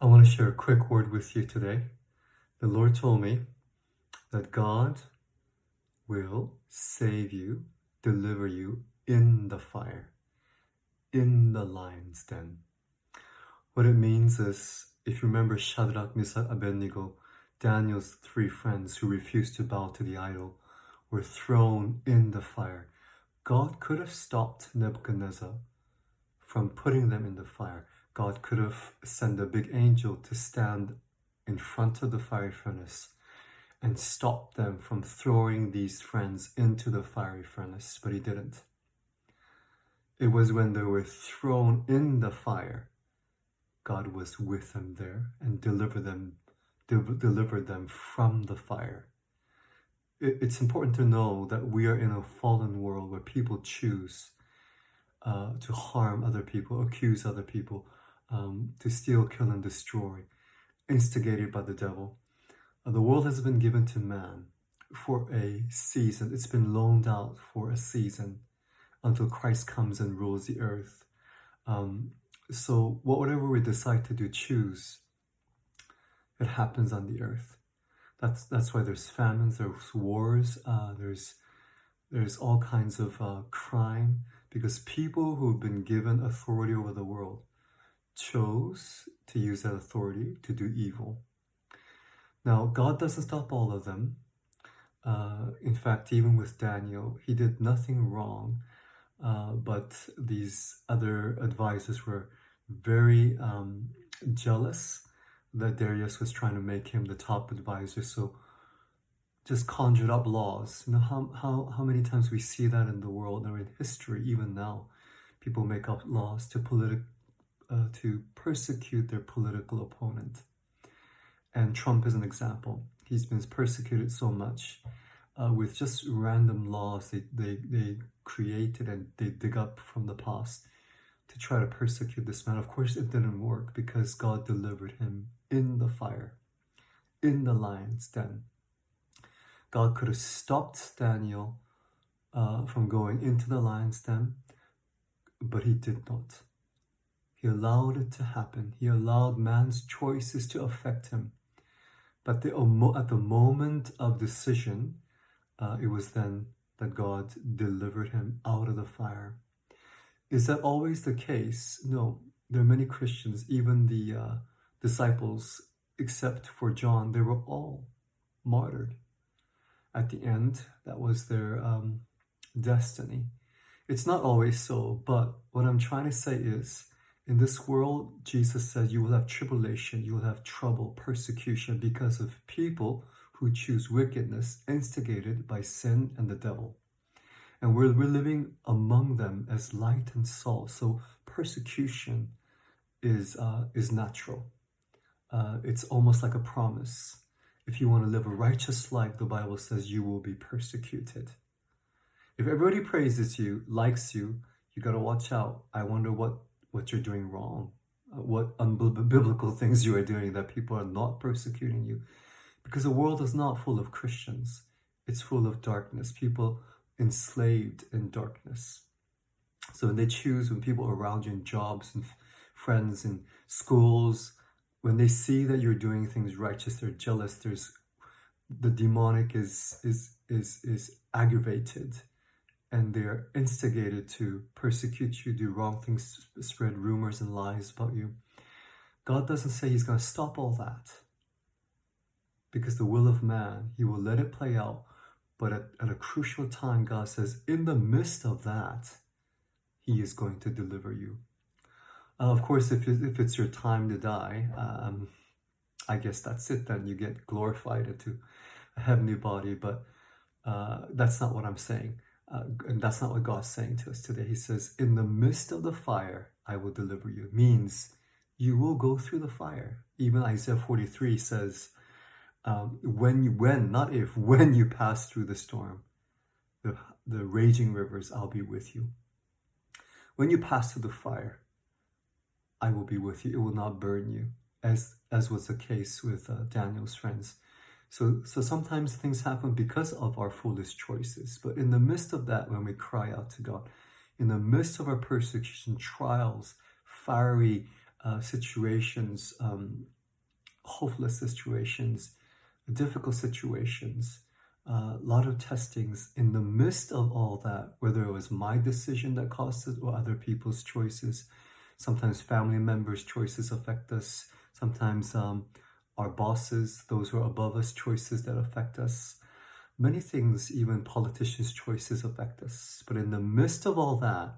I want to share a quick word with you today. The Lord told me that God will save you, deliver you in the fire, in the lion's den. What it means is, if you remember Shadrach, Meshach, Abednego, Daniel's three friends who refused to bow to the idol, were thrown in the fire. God could have stopped Nebuchadnezzar from putting them in the fire. God could have sent a big angel to stand in front of the fiery furnace and stop them from throwing these friends into the fiery furnace, but he didn't. It was when they were thrown in the fire, God was with them there and delivered them from the fire. It's important to know that we are in a fallen world where people choose to harm other people, accuse other people, to steal, kill, and destroy, instigated by the devil. The world has been given to man for a season. It's been loaned out for a season until Christ comes and rules the earth. So whatever we decide to do, choose, it happens on the earth. That's why there's famines, there's wars, there's all kinds of crime, because people who've been given authority over the world chose to use that authority to do evil. Now, God doesn't stop all of them. In fact, even with Daniel, he did nothing wrong, but these other advisors were very jealous that Darius was trying to make him the top advisor, so just conjured up laws. You know how many times we see that in the world or in history, even now, people make up laws to persecute their political opponent. And Trump is an example. He's been persecuted so much with just random laws they created and they dig up from the past to try to persecute this man. Of course, it didn't work because God delivered him in the fire, in the lion's den. God could have stopped Daniel from going into the lion's den, but he did not. He allowed it to happen. He allowed man's choices to affect him. But at the moment of decision, it was then that God delivered him out of the fire. Is that always the case? No. There are many Christians, even the disciples, except for John, they were all martyred. At the end, that was their destiny. It's not always so, but what I'm trying to say is, in this world, Jesus said, you will have tribulation, you will have trouble, persecution because of people who choose wickedness, instigated by sin and the devil. And we're living among them as light and salt. So persecution is natural. It's almost like a promise. If you want to live a righteous life, the Bible says you will be persecuted. If everybody praises you, likes you, you got to watch out. I wonder what you're doing wrong, what unbiblical things you are doing that people are not persecuting you. Because the world is not full of Christians. It's full of darkness, people enslaved in darkness. So when people around you in jobs and friends in schools, when they see that you're doing things righteous, they're jealous. The demonic is aggravated, and they're instigated to persecute you, do wrong things, spread rumors and lies about you. God doesn't say he's going to stop all that, because the will of man, he will let it play out. But at a crucial time, God says, in the midst of that, he is going to deliver you. Of course, if it's your time to die, I guess that's it. Then you get glorified into a heavenly body. But that's not what I'm saying. And that's not what God's saying to us today. He says, in the midst of the fire, I will deliver you. Means you will go through the fire. Even Isaiah 43 says, when you pass through the storm, the raging rivers, I'll be with you. When you pass through the fire, I will be with you. It will not burn you, as was the case with Daniel's friends. So sometimes things happen because of our foolish choices. But in the midst of that, when we cry out to God, in the midst of our persecution, trials, fiery situations, hopeless situations, difficult situations, a lot of testings. In the midst of all that, whether it was my decision that caused it or other people's choices, sometimes family members' choices affect us, sometimes our bosses, those who are above us, choices that affect us. Many things, even politicians' choices affect us. But in the midst of all that,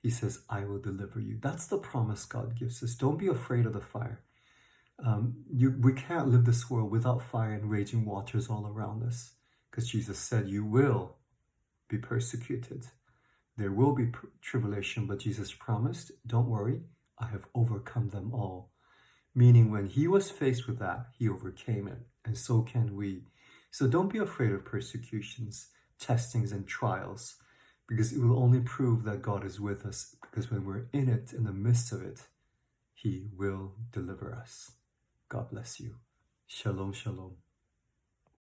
he says, I will deliver you. That's the promise God gives us. Don't be afraid of the fire. We can't live this world without fire and raging waters all around us, because Jesus said, you will be persecuted. There will be tribulation, but Jesus promised, don't worry, I have overcome them all. Meaning when he was faced with that, he overcame it, and so can we. So don't be afraid of persecutions, testings, and trials, because it will only prove that God is with us, because when we're in it, in the midst of it, he will deliver us. God bless you. Shalom, shalom.